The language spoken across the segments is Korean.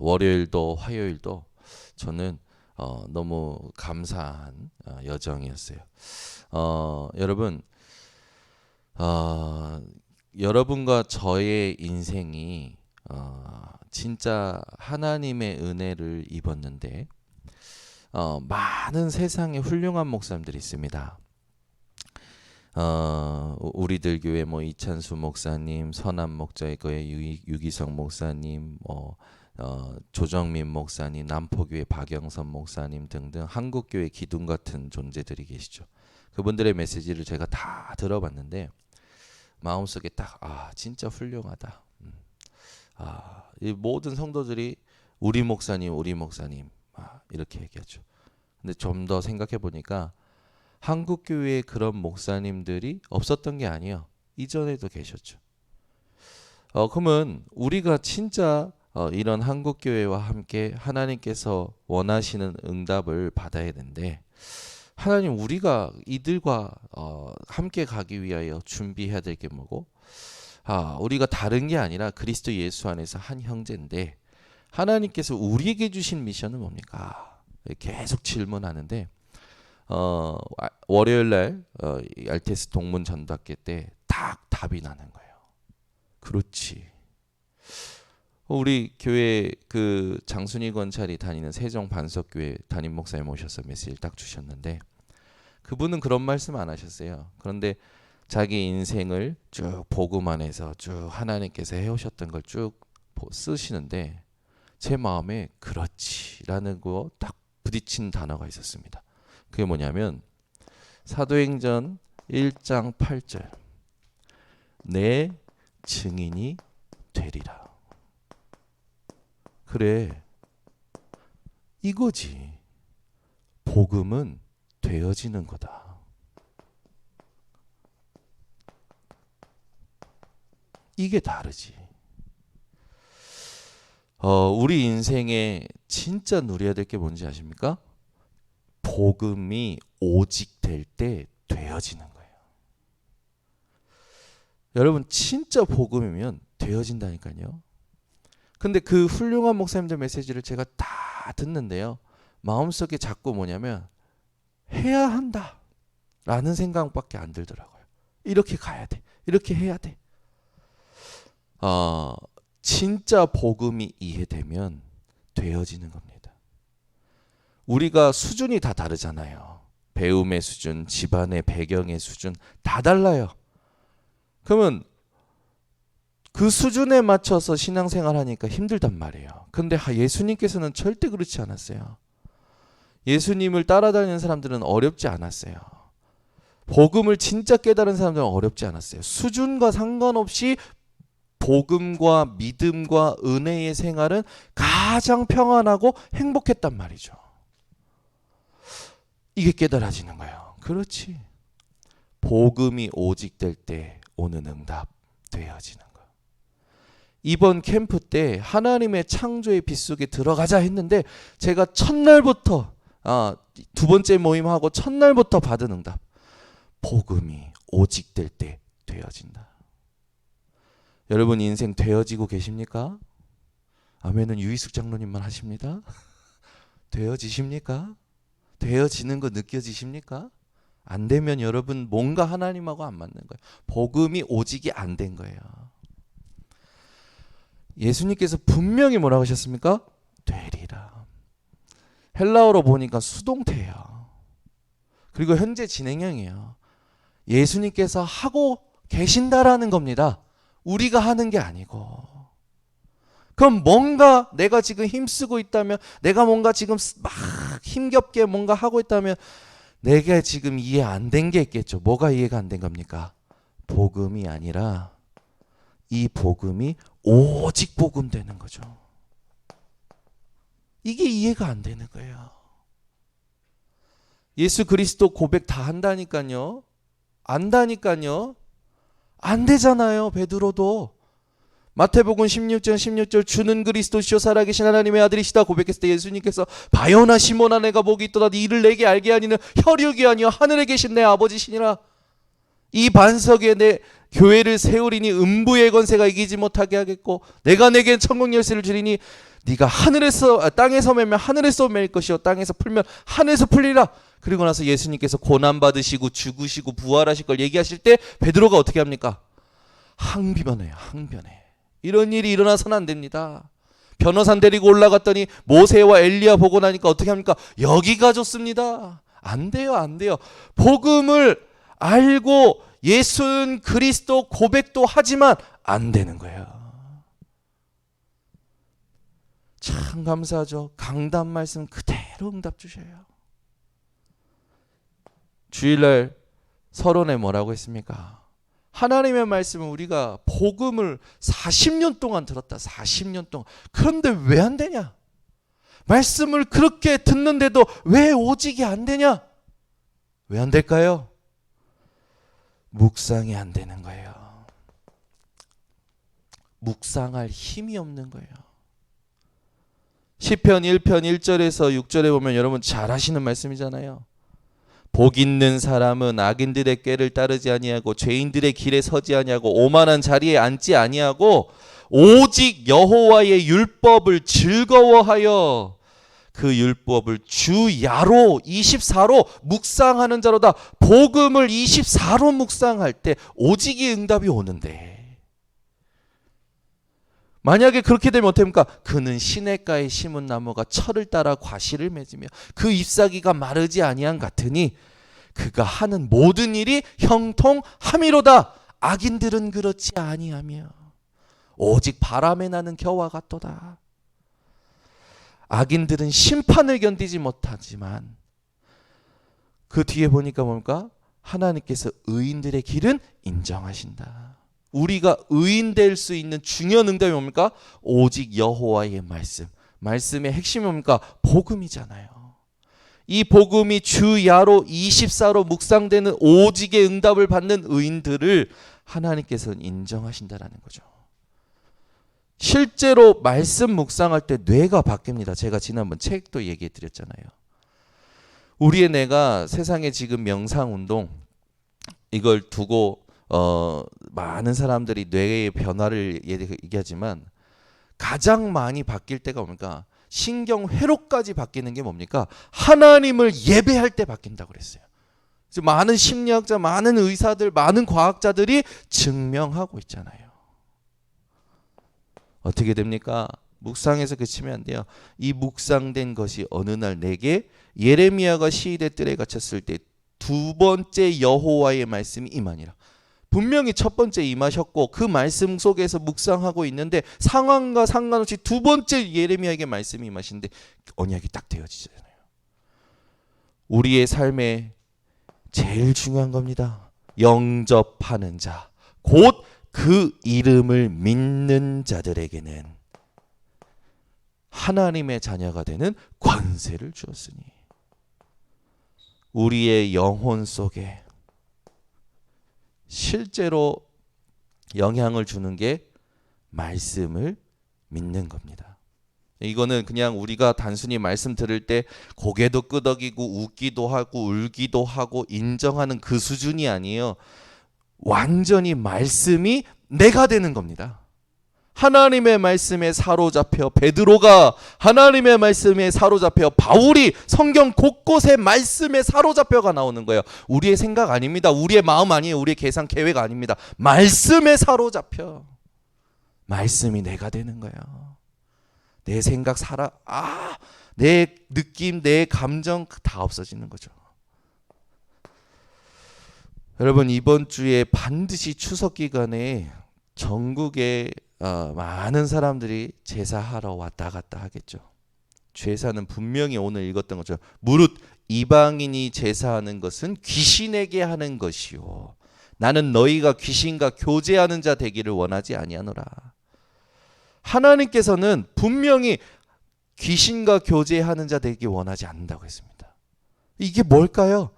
월요일도 화요일도 저는 너무 감사한 여정이었어요. 여러분, 여러분과 저의 인생이 진짜 하나님의 은혜를 입었는데 많은 세상에 훌륭한 목사님들이 있습니다. 우리들 교회 이찬수 목사님, 선한 목자의 거에 유기성 목사님, 조정민 목사님, 남포교회 박영선 목사님 등등 한국교회 기둥 같은 존재들이 계시죠. 그분들의 메시지를 제가 다 들어봤는데 마음속에 딱 진짜 훌륭하다. 이 모든 성도들이 우리 목사님 이렇게 얘기하죠. 근데 좀 더 생각해 보니까 한국교회에 그런 목사님들이 없었던 게 아니에요. 이전에도 계셨죠. 그러면 우리가 진짜 이런 한국교회와 함께 하나님께서 원하시는 응답을 받아야 되는데, 하나님 우리가 이들과 함께 가기 위하여 준비해야 될 게 뭐고, 우리가 다른 게 아니라 그리스도 예수 안에서 한 형제인데 하나님께서 우리에게 주신 미션은 뭡니까? 계속 질문하는데 월요일날 RTS 동문 전도학회 때 딱 답이 나는 거예요. 그렇지. 우리 교회 그 장순희 권찰이 다니는 세종 반석교회 담임 목사님 오셔서 메시지를 딱 주셨는데, 그분은 그런 말씀 안 하셨어요. 그런데 자기 인생을 쭉 복음 안에서 쭉 하나님께서 해오셨던 걸 쭉 쓰시는데 제 마음에 그렇지라는 거 딱 부딪힌 단어가 있었습니다. 그게 뭐냐면 사도행전 1장 8절, 내 증인이 되리라. 그래, 이거지. 복음은 되어지는 거다. 이게 다르지. 우리 인생에 진짜 누려야 될 게 뭔지 아십니까? 복음이 오직 될 때 되어지는 거예요. 여러분, 진짜 복음이면 되어진다니까요. 근데 그 훌륭한 목사님들 메시지를 제가 다 듣는데요, 마음속에 자꾸 뭐냐면 해야 한다 라는 생각밖에 안 들더라고요. 이렇게 가야 돼, 이렇게 해야 돼. 진짜 복음이 이해되면 되어지는 겁니다. 우리가 수준이 다 다르잖아요. 배움의 수준, 집안의 배경의 수준 다 달라요. 그러면 그 수준에 맞춰서 신앙생활 하니까 힘들단 말이에요. 근데 예수님께서는 절대 그렇지 않았어요. 예수님을 따라다니는 사람들은 어렵지 않았어요. 복음을 진짜 깨달은 사람들은 어렵지 않았어요. 수준과 상관없이 복음과 믿음과 은혜의 생활은 가장 평안하고 행복했단 말이죠. 이게 깨달아지는 거예요. 그렇지. 복음이 오직 될 때 오는 응답 되어지는 거예요. 이번 캠프 때 하나님의 창조의 빛 속에 들어가자 했는데 제가 첫날부터 두 번째 모임하고 첫날부터 받은 응답, 복음이 오직 될 때 되어진다. 여러분 인생 되어지고 계십니까? 아멘은 유희숙 장로님만 하십니다. 되어지십니까? 되어지는 거 느껴지십니까? 안 되면 여러분 뭔가 하나님하고 안 맞는 거예요. 복음이 오직이 안 된 거예요. 예수님께서 분명히 뭐라고 하셨습니까? 되리라. 헬라어로 보니까 수동태예요. 그리고 현재 진행형이에요. 예수님께서 하고 계신다라는 겁니다. 우리가 하는 게 아니고. 그럼 뭔가 내가 지금 힘쓰고 있다면, 내가 뭔가 지금 막 힘겹게 뭔가 하고 있다면 내가 지금 이해 안 된 게 있겠죠. 뭐가 이해가 안 된 겁니까? 복음이 아니라 이 복음이 오직 복음 되는 거죠. 이게 이해가 안 되는 거예요. 예수 그리스도 고백 다 한다니까요. 안다니까요. 안 되잖아요. 베드로도 마태복음 16절 주는 그리스도시요 살아계신 하나님의 아들이시다 고백했을 때 예수님께서 바요나 시몬아 내가 복이 있도다 이를 내게 알게 하니는 혈육이 아니요 하늘에 계신 내 아버지시니라. 이 반석에 내 교회를 세우리니 음부의 권세가 이기지 못하게 하겠고 내가 내겐 천국 열쇠를 주리니 네가 하늘에서 땅에서 매면 하늘에서 맬 것이요 땅에서 풀면 하늘에서 풀리라. 그리고 나서 예수님께서 고난 받으시고 죽으시고 부활하실 걸 얘기하실 때 베드로가 어떻게 합니까? 항변해요. 항변해. 이런 일이 일어나서는 안 됩니다. 변호사 데리고 올라갔더니 모세와 엘리야 보고 나니까 어떻게 합니까? 여기가 좋습니다. 안 돼요. 안 돼요. 복음을 알고 예수는 그리스도 고백도 하지만 안 되는 거예요. 참 감사하죠. 강단 말씀 그대로 응답 주셔요. 주일날 서론에 뭐라고 했습니까? 하나님의 말씀은 우리가 복음을 40년 동안 들었다. 40년 동안. 그런데 왜 안 되냐? 말씀을 그렇게 듣는데도 왜 오직이 안 되냐? 왜 안 될까요? 묵상이 안 되는 거예요. 묵상할 힘이 없는 거예요. 시편 1편 1절에서 6절에 보면 여러분 잘 아시는 말씀이잖아요. 복 있는 사람은 악인들의 꾀를 따르지 아니하고 죄인들의 길에 서지 아니하고 오만한 자리에 앉지 아니하고 오직 여호와의 율법을 즐거워하여 그 율법을 주야로 24로 묵상하는 자로다. 복음을 24로 묵상할 때 오직이 응답이 오는데 만약에 그렇게 되면 어떻습니까? 그는 시냇가에 심은 나무가 철을 따라 과실을 맺으며 그 잎사귀가 마르지 아니한 같으니 그가 하는 모든 일이 형통함이로다. 악인들은 그렇지 아니하며 오직 바람에 나는 겨와 같도다. 악인들은 심판을 견디지 못하지만 그 뒤에 보니까 뭡니까? 하나님께서 의인들의 길은 인정하신다. 우리가 의인 될 수 있는 중요한 응답이 뭡니까? 오직 여호와의 말씀. 말씀의 핵심이 뭡니까? 복음이잖아요. 이 복음이 주야로 24로 묵상되는 오직의 응답을 받는 의인들을 하나님께서는 인정하신다라는 거죠. 실제로 말씀 묵상할 때 뇌가 바뀝니다. 제가 지난번 책도 얘기해 드렸잖아요. 우리의 뇌가 세상에 지금 명상운동 이걸 두고 많은 사람들이 뇌의 변화를 얘기하지만 가장 많이 바뀔 때가 뭡니까? 신경회로까지 바뀌는 게 뭡니까? 하나님을 예배할 때 바뀐다고 그랬어요. 많은 심리학자, 많은 의사들, 많은 과학자들이 증명하고 있잖아요. 어떻게 됩니까? 묵상에서 그치면 안 돼요. 이 묵상된 것이 어느 날 내게 예레미야가 시위대 뜰에 갇혔을 때 두 번째 여호와의 말씀이 임하니라. 분명히 첫 번째 임하셨고 그 말씀 속에서 묵상하고 있는데 상황과 상관없이 두 번째 예레미야에게 말씀이 임하시는데 언약이 딱 되어지잖아요. 우리의 삶에 제일 중요한 겁니다. 영접하는 자, 곧 그 이름을 믿는 자들에게는 하나님의 자녀가 되는 권세를 주었으니 우리의 영혼 속에 실제로 영향을 주는 게 말씀을 믿는 겁니다. 이거는 그냥 우리가 단순히 말씀 들을 때 고개도 끄덕이고 웃기도 하고 울기도 하고 인정하는 그 수준이 아니에요. 완전히 말씀이 내가 되는 겁니다. 하나님의 말씀에 사로잡혀 베드로가 하나님의 말씀에 사로잡혀 바울이 성경 곳곳에 말씀에 사로잡혀가 나오는 거예요. 우리의 생각 아닙니다. 우리의 마음 아니에요. 우리의 계산 계획 아닙니다. 말씀에 사로잡혀 말씀이 내가 되는 거예요. 내 생각 내 느낌, 내 감정 다 없어지는 거죠. 여러분 이번 주에 반드시 추석 기간에 전국에 많은 사람들이 제사하러 왔다 갔다 하겠죠. 제사는 분명히 오늘 읽었던 것처럼 무릇 이방인이 제사하는 것은 귀신에게 하는 것이요 나는 너희가 귀신과 교제하는 자 되기를 원하지 아니하노라. 하나님께서는 분명히 귀신과 교제하는 자 되기 원하지 않는다고 했습니다. 이게 뭘까요?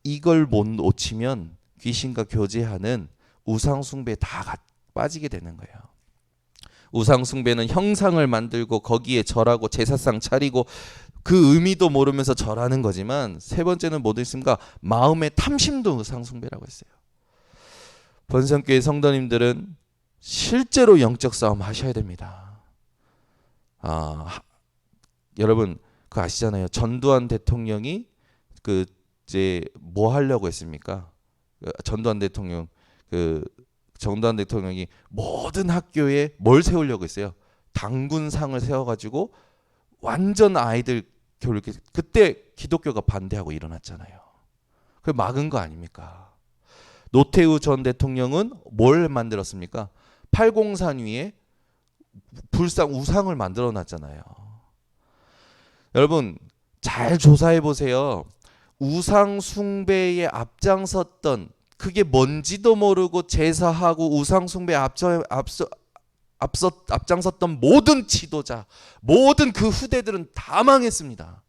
이걸 못 놓치면 귀신과 교제하는 우상숭배에 다 빠지게 되는 거예요. 우상숭배는 형상을 만들고 거기에 절하고 제사상 차리고 그 의미도 모르면서 절하는 거지만 세 번째는 뭐 있습니까? 마음의 탐심도 우상숭배라고 했어요. 번성교회 성도님들은 실제로 영적 싸움 하셔야 됩니다. 여러분 그 아시잖아요. 전두환 대통령이 그 이제 뭐 하려고 했습니까? 전두환 대통령이 모든 학교에 뭘 세우려고 했어요? 당군상을 세워가지고 완전 아이들 교육. 그때 기독교가 반대하고 일어났잖아요. 그 막은 거 아닙니까? 노태우 전 대통령은 뭘 만들었습니까? 팔공산 위에 불상 우상을 만들어 놨잖아요. 여러분 잘 조사해 보세요. 우상 숭배에 앞장섰던, 그게 뭔지도 모르고 제사하고 우상 숭배에 앞장섰던 모든 지도자, 모든 그 후대들은 다 망했습니다.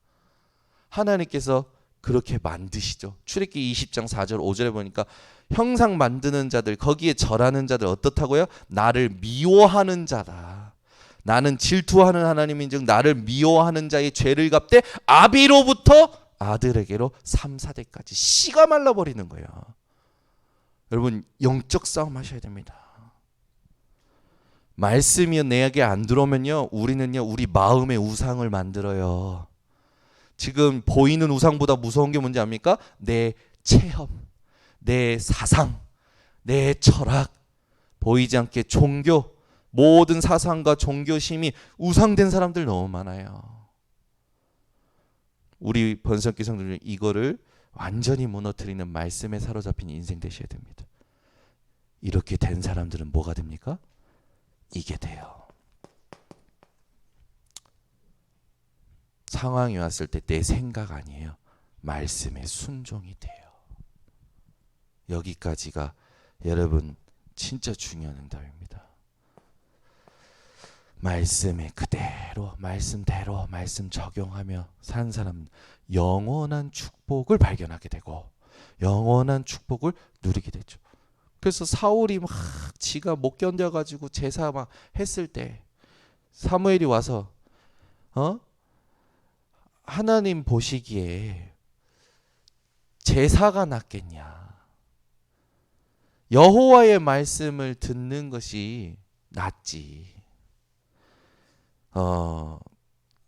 하나님께서 그렇게 만드시죠. 출애굽기 20장 4절 5절에 보니까 형상 만드는 자들, 거기에 절하는 자들 어떻다고요? 나를 미워하는 자다. 나는 질투하는 하나님인즉 나를 미워하는 자의 죄를 갚되 아비로부터 아들에게로 3, 4대까지 씨가 말라버리는 거예요. 여러분 영적 싸움 하셔야 됩니다. 말씀이 내게 안 들어오면요, 우리는요 우리 마음의 우상을 만들어요. 지금 보이는 우상보다 무서운 게 뭔지 압니까? 내 체험, 내 사상, 내 철학, 보이지 않게 종교, 모든 사상과 종교심이 우상된 사람들 너무 많아요. 우리 번성교회 성도들 이거를 완전히 무너뜨리는 말씀에 사로잡힌 인생 되셔야 됩니다. 이렇게 된 사람들은 뭐가 됩니까? 이게 돼요. 상황이 왔을 때 내 생각 아니에요. 말씀에 순종이 돼요. 여기까지가 여러분 진짜 중요한 응답입니다. 말씀에 그대로 말씀대로 말씀 적용하며 사는 사람 영원한 축복을 발견하게 되고 영원한 축복을 누리게 되죠. 그래서 사울이 막 지가 못 견뎌가지고 제사 막 했을 때 사무엘이 와서 하나님 보시기에 제사가 낫겠냐, 여호와의 말씀을 듣는 것이 낫지,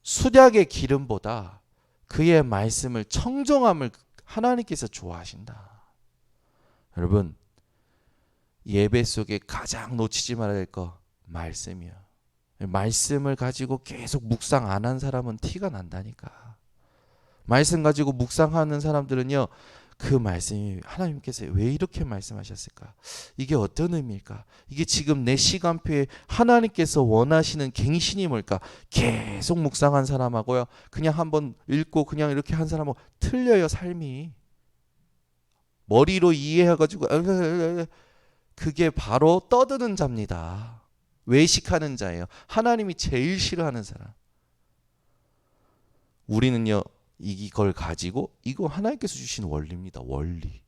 수략의 기름보다 그의 말씀을 청정함을 하나님께서 좋아하신다. 여러분 예배 속에 가장 놓치지 말아야 될 거 말씀이야. 말씀을 가지고 계속 묵상 안 한 사람은 티가 난다니까. 말씀 가지고 묵상하는 사람들은요, 그 말씀이 하나님께서 왜 이렇게 말씀하셨을까? 이게 어떤 의미일까? 이게 지금 내 시간표에 하나님께서 원하시는 갱신이 뭘까? 계속 묵상한 사람하고요, 그냥 한번 읽고 그냥 이렇게 한 사람하고 틀려요. 삶이 머리로 이해해가지고 그게 바로 떠드는 자입니다. 외식하는 자예요. 하나님이 제일 싫어하는 사람. 우리는요 이걸 가지고, 이거 하나님께서 주신 원리입니다. 원리.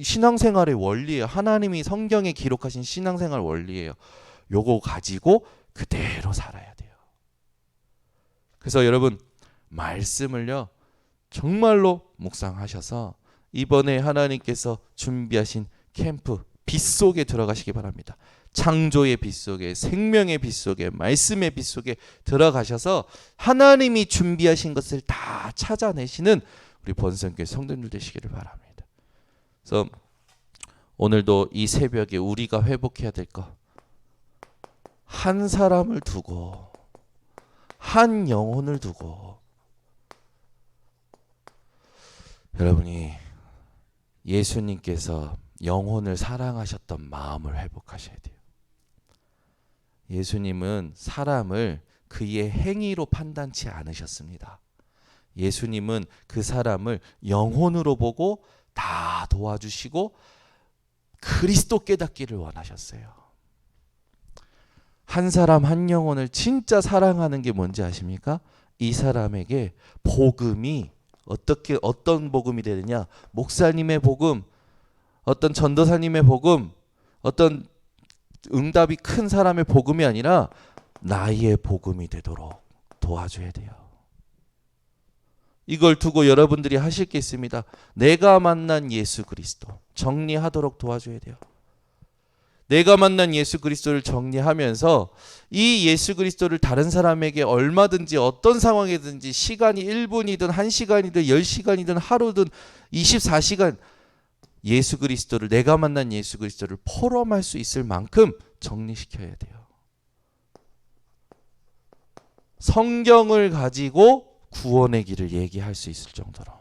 신앙생활의 원리예요. 하나님이 성경에 기록하신 신앙생활 원리예요. 요거 가지고 그대로 살아야 돼요. 그래서 여러분 말씀을요 정말로 묵상하셔서 이번에 하나님께서 준비하신 캠프 빛 속에 들어가시기 바랍니다. 창조의 빛 속에, 생명의 빛 속에, 말씀의 빛 속에 들어가셔서 하나님이 준비하신 것을 다 찾아내시는 우리 번성교회 성도님들 되시기를 바랍니다. 그래서 오늘도 이 새벽에 우리가 회복해야 될 것, 한 사람을 두고, 한 영혼을 두고, 여러분이 예수님께서 영혼을 사랑하셨던 마음을 회복하셔야 돼요. 예수님은 사람을 그의 행위로 판단치 않으셨습니다. 예수님은 그 사람을 영혼으로 보고 다 도와주시고 그리스도 깨닫기를 원하셨어요. 한 사람 한 영혼을 진짜 사랑하는 게 뭔지 아십니까? 이 사람에게 복음이 어떤 복음이 되느냐? 목사님의 복음, 어떤 전도사님의 복음, 어떤 응답이 큰 사람의 복음이 아니라 나의 복음이 되도록 도와줘야 돼요. 이걸 두고 여러분들이 하실 게 있습니다. 내가 만난 예수 그리스도 정리하도록 도와줘야 돼요. 내가 만난 예수 그리스도를 정리하면서 이 예수 그리스도를 다른 사람에게 얼마든지 어떤 상황이든지 시간이 1분이든 1시간이든 10시간이든 하루든 24시간 예수 그리스도를 내가 만난 예수 그리스도를 포럼할 수 있을 만큼 정리시켜야 돼요. 성경을 가지고 구원의 길을 얘기할 수 있을 정도로.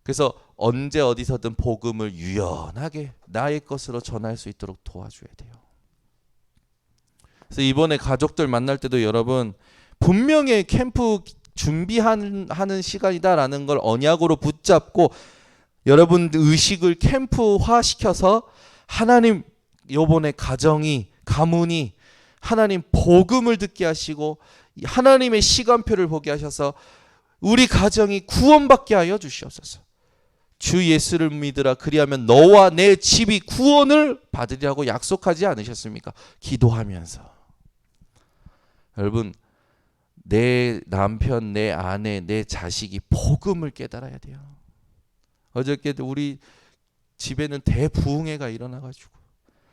그래서 언제 어디서든 복음을 유연하게 나의 것으로 전할 수 있도록 도와줘야 돼요. 그래서 이번에 가족들 만날 때도 여러분 분명히 캠프 준비하는 시간이다라는 걸 언약으로 붙잡고 여러분 의식을 캠프화 시켜서 하나님 요번에 가문이 하나님 복음을 듣게 하시고 하나님의 시간표를 보게 하셔서 우리 가정이 구원받게 하여 주시옵소서. 주 예수를 믿으라 그리하면 너와 내 집이 구원을 받으리라고 약속하지 않으셨습니까? 기도하면서. 여러분 내 남편, 내 아내, 내 자식이 복음을 깨달아야 돼요. 어저께도 우리 집에는 대부흥회가 일어나가지고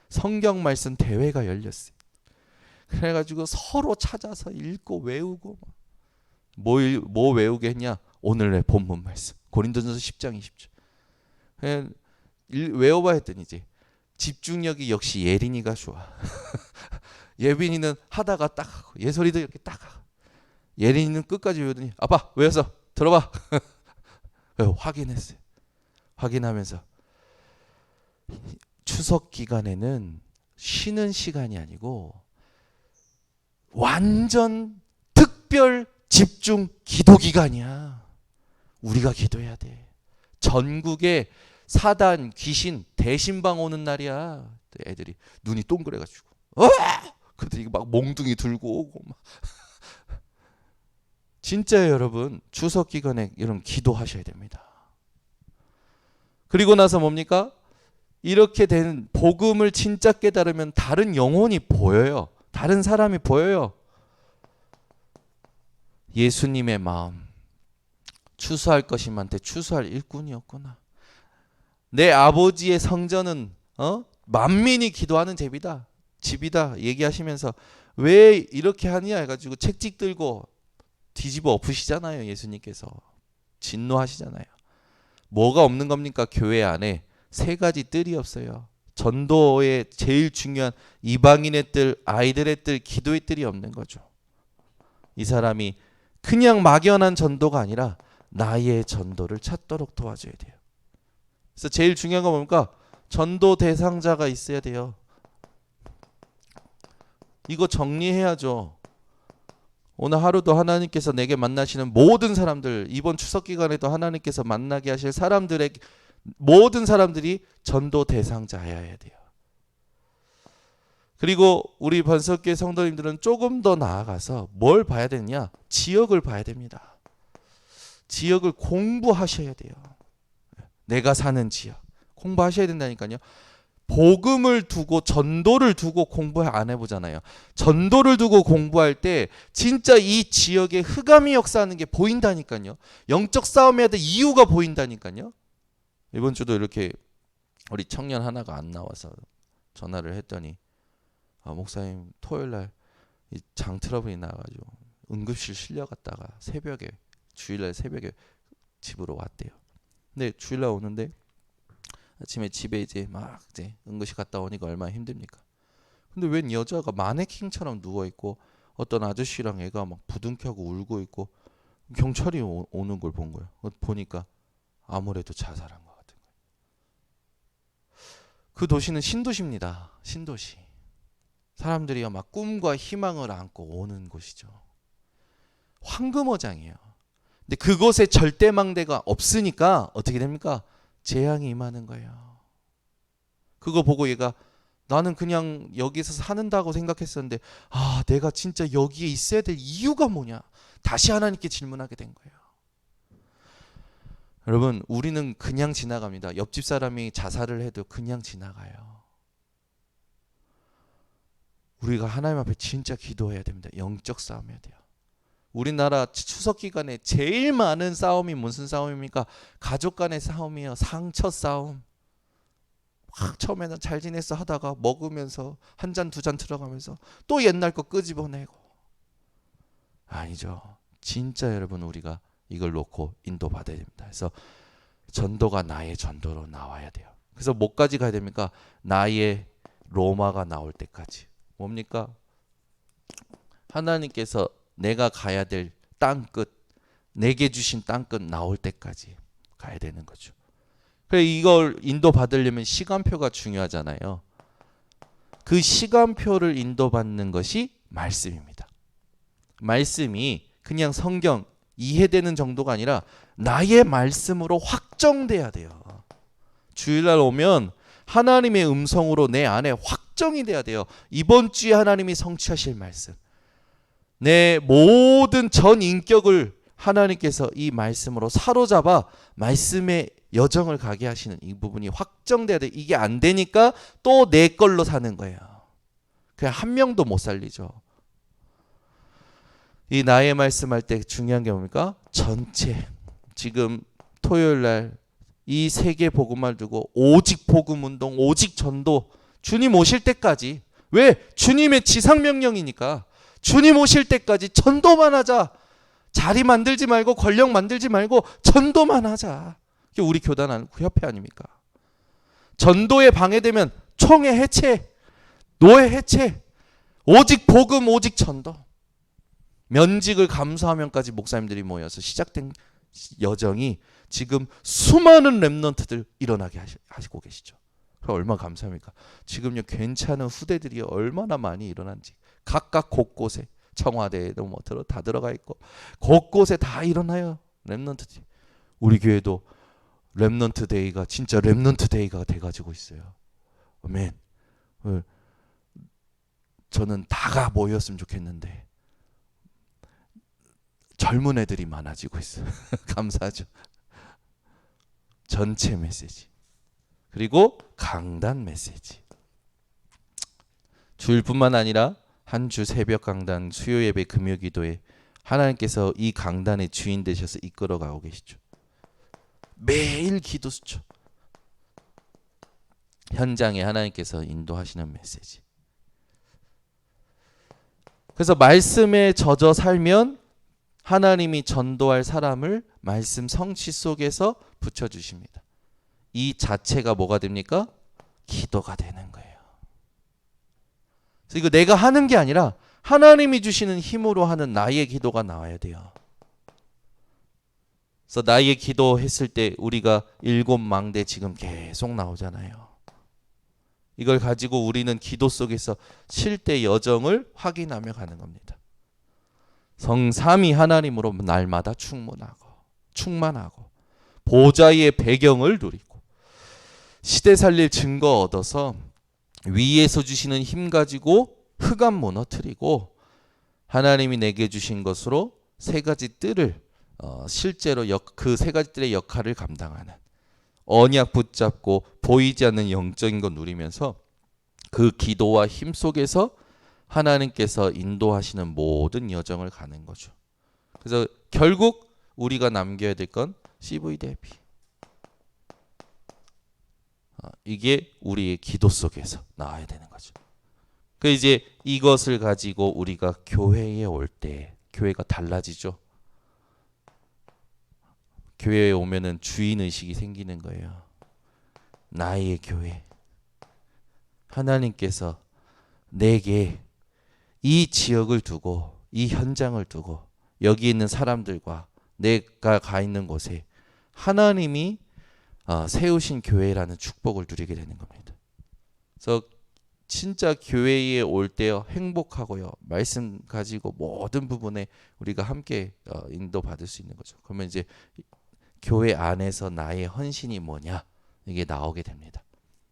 성경 말씀 대회가 열렸어요. 그래가지고 서로 찾아서 읽고 외우고 뭐 외우게 했냐? 오늘의 본문 말씀 고린도전서 10장 20절 외워봐 했더니 이제 집중력이 역시 예린이가 좋아. 예빈이는 하다가 딱 하고 예솔이도 이렇게 딱 하고 예린이는 끝까지 외우더니 아빠 외워서 들어봐. 확인했어요. 확인하면서 추석 기간에는 쉬는 시간이 아니고 완전 특별 집중 기도 기간이야. 우리가 기도해야 돼. 전국에 사단 귀신 대신방 오는 날이야. 애들이 눈이 동그래가지고 그때 막 몽둥이 들고 오고 막. 진짜요 여러분. 추석 기간에 이런 기도하셔야 됩니다. 그리고 나서 뭡니까? 이렇게 된 복음을 진짜 깨달으면 다른 영혼이 보여요. 다른 사람이 보여요. 예수님의 마음. 추수할 것임한테 추수할 일꾼이었구나. 내 아버지의 성전은 만민이 기도하는 집이다 얘기하시면서 왜 이렇게 하냐 해가지고 책찍 들고 뒤집어 엎으시잖아요. 예수님께서 진노하시잖아요. 뭐가 없는 겁니까? 교회 안에 3가지 뜰이 없어요. 전도의 제일 중요한 이방인의 뜰, 아이들의 뜰, 기도의 뜰이 없는 거죠. 이 사람이 그냥 막연한 전도가 아니라 나의 전도를 찾도록 도와줘야 돼요. 그래서 제일 중요한 건 뭡니까? 전도 대상자가 있어야 돼요. 이거 정리해야죠. 오늘 하루도 하나님께서 내게 만나시는 모든 사람들, 이번 추석 기간에도 하나님께서 만나게 하실 사람들의 모든 사람들이 전도 대상자여야 돼요. 그리고 우리 번석교회 성도님들은 조금 더 나아가서 뭘 봐야 되느냐? 지역을 봐야 됩니다. 지역을 공부하셔야 돼요. 내가 사는 지역 공부하셔야 된다니까요. 복음을 두고 전도를 두고 공부 안 해보잖아요. 전도를 두고 공부할 때 진짜 이 지역에 흑암이 역사하는 게 보인다니까요. 영적 싸움해야 될 이유가 보인다니까요. 이번 주도 이렇게 우리 청년 하나가 안 나와서 전화를 했더니 목사님 토요일날 장 트러블이 나가지고 응급실 실려갔다가 주일날 새벽에 집으로 왔대요. 근데 주일날 오는데 아침에 집에 이제 응급실 갔다 오니까 얼마나 힘듭니까? 근데 웬 여자가 마네킹처럼 누워 있고 어떤 아저씨랑 애가 막 부둥켜고 울고 있고 경찰이 오는 걸 본 거예요. 보니까 아무래도 자살한 것 같은 거예요. 그 도시는 신도시입니다. 신도시. 사람들이 막 꿈과 희망을 안고 오는 곳이죠. 황금어장이에요. 근데 그곳에 절대망대가 없으니까 어떻게 됩니까? 재앙이 임하는 거예요. 그거 보고 얘가 나는 그냥 여기서 사는다고 생각했었는데 내가 진짜 여기에 있어야 될 이유가 뭐냐? 다시 하나님께 질문하게 된 거예요. 여러분 우리는 그냥 지나갑니다. 옆집 사람이 자살을 해도 그냥 지나가요. 우리가 하나님 앞에 진짜 기도해야 됩니다. 영적 싸움해야 돼요. 우리나라 추석 기간에 제일 많은 싸움이 무슨 싸움입니까? 가족 간의 싸움이에요. 상처 싸움. 처음에는 잘 지냈어 하다가 먹으면서 한 잔 두 잔 들어가면서 또 옛날 거 끄집어내고. 아니죠. 진짜 여러분 우리가 이걸 놓고 인도받아야 됩니다. 그래서 전도가 나의 전도로 나와야 돼요. 그래서 뭐까지 가야 됩니까? 나의 로마가 나올 때까지. 뭡니까? 하나님께서 내가 가야 될 땅끝, 내게 주신 땅끝 나올 때까지 가야 되는 거죠. 그래 이걸 인도받으려면 시간표가 중요하잖아요. 그 시간표를 인도받는 것이 말씀입니다. 말씀이 그냥 성경 이해되는 정도가 아니라 나의 말씀으로 확정돼야 돼요. 주일날 오면 하나님의 음성으로 내 안에 확정이 돼야 돼요. 이번 주에 하나님이 성취하실 말씀. 내 모든 전 인격을 하나님께서 이 말씀으로 사로잡아 말씀의 여정을 가게 하시는 이 부분이 확정돼야 돼. 이게 안 되니까 또 내 걸로 사는 거예요. 그냥 한 명도 못 살리죠. 이 나의 말씀할 때 중요한 게 뭡니까? 전체. 지금 토요일 날 이 세계 복음을 두고 오직 복음 운동, 오직 전도, 주님 오실 때까지. 왜? 주님의 지상 명령이니까. 주님 오실 때까지 전도만 하자. 자리 만들지 말고 권력 만들지 말고 전도만 하자. 이게 우리 교단 협회 아닙니까? 전도에 방해되면 총회 해체, 노회 해체, 오직 복음, 오직 전도. 면직을 감수하면까지 목사님들이 모여서 시작된 여정이 지금 수많은 랩런트들 일어나게 하시고 계시죠. 얼마나 감사합니까? 지금요 괜찮은 후대들이 얼마나 많이 일어난지 각각 곳곳에 청와대에도 뭐 다 들어가 있고 곳곳에 다 일어나요. 랩런트들이. 우리 교회도 랩런트 데이가 진짜 랩런트 데이가 돼가지고 있어요. 아멘. 저는 다가 모였으면 좋겠는데 젊은 애들이 많아지고 있어요. 감사하죠. 전체 메시지. 그리고 강단 메시지. 주일뿐만 아니라 한 주 새벽 강단, 수요 예배, 금요 기도에 하나님께서 이 강단의 주인 되셔서 이끌어가고 계시죠. 매일 기도 수초. 현장에 하나님께서 인도하시는 메시지. 그래서 말씀에 젖어 살면 하나님이 전도할 사람을 말씀 성취 속에서 붙여주십니다. 이 자체가 뭐가 됩니까? 기도가 되는 거예요. 그래서 이거 내가 하는 게 아니라 하나님이 주시는 힘으로 하는 나의 기도가 나와야 돼요. 그래서 나의 기도했을 때 우리가 7망대 지금 계속 나오잖아요. 이걸 가지고 우리는 기도 속에서 쉴 때 여정을 확인하며 가는 겁니다. 성삼위 하나님으로 날마다 충만하고 보좌의 배경을 누리고 시대 살릴 증거 얻어서 위에서 주시는 힘 가지고 흑암 무너뜨리고 하나님이 내게 주신 것으로 세 가지 뜰을 실제로 그 세 가지 뜰의 역할을 감당하는 언약 붙잡고 보이지 않는 영적인 거 누리면서 그 기도와 힘 속에서 하나님께서 인도하시는 모든 여정을 가는 거죠. 그래서 결국 우리가 남겨야 될 건 CVDP. 이게 우리의 기도 속에서 나와야 되는 거죠. 그 이제 이것을 가지고 우리가 교회에 올 때 교회가 달라지죠. 교회에 오면은 주인 의식이 생기는 거예요. 나의 교회. 하나님께서 내게 이 지역을 두고 이 현장을 두고 여기 있는 사람들과 내가 가 있는 곳에 하나님이 세우신 교회라는 축복을 누리게 되는 겁니다. 그래서 진짜 교회에 올 때요 행복하고요 말씀 가지고 모든 부분에 우리가 함께 인도받을 수 있는 거죠. 그러면 이제 교회 안에서 나의 헌신이 뭐냐 이게 나오게 됩니다.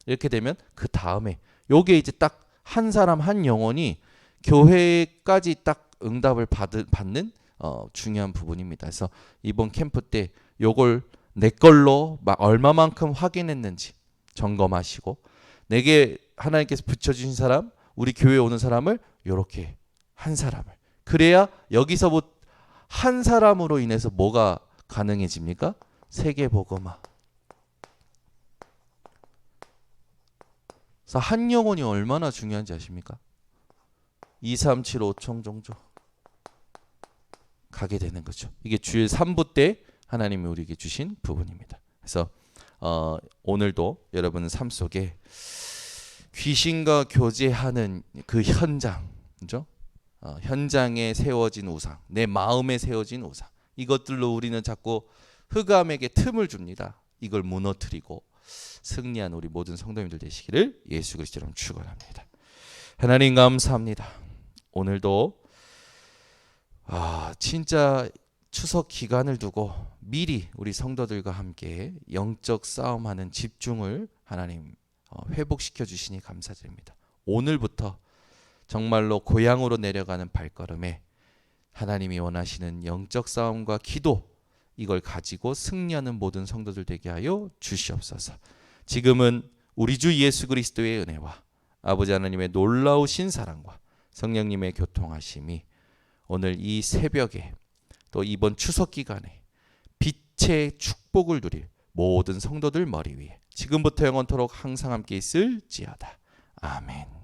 이렇게 되면 그 다음에 요게 이제 딱 한 사람 한 영혼이 교회까지 딱 응답을 받는 중요한 부분입니다. 그래서 이번 캠프 때 요걸 내 걸로 얼마만큼 확인했는지 점검하시고 내게 하나님께서 붙여주신 사람 우리 교회에 오는 사람을 요렇게 한 사람을 그래야 여기서부터 한 사람으로 인해서 뭐가 가능해집니까? 세계복음화. 그래서 한 영혼이 얼마나 중요한지 아십니까? 2, 3, 7, 5총 정도 가게 되는 거죠. 이게 주일 3부 때 하나님이 우리에게 주신 부분입니다. 그래서 오늘도 여러분 삶 속에 귀신과 교제하는 그 현장, 그죠? 현장에 세워진 우상, 내 마음에 세워진 우상, 이것들로 우리는 자꾸 흑암에게 틈을 줍니다. 이걸 무너뜨리고 승리한 우리 모든 성도님들 되시기를 예수 그리스도로 축원합니다. 하나님 감사합니다. 오늘도 진짜 추석 기간을 두고 미리 우리 성도들과 함께 영적 싸움하는 집중을 하나님 회복시켜 주시니 감사드립니다. 오늘부터 정말로 고향으로 내려가는 발걸음에 하나님이 원하시는 영적 싸움과 기도, 이걸 가지고 승리하는 모든 성도들 되게 하여 주시옵소서. 지금은 우리 주 예수 그리스도의 은혜와 아버지 하나님의 놀라우신 사랑과 성령님의 교통하심이 오늘 이 새벽에 또 이번 추석 기간에 빛의 축복을 누릴 모든 성도들 머리 위에 지금부터 영원토록 항상 함께 있을지어다. 아멘.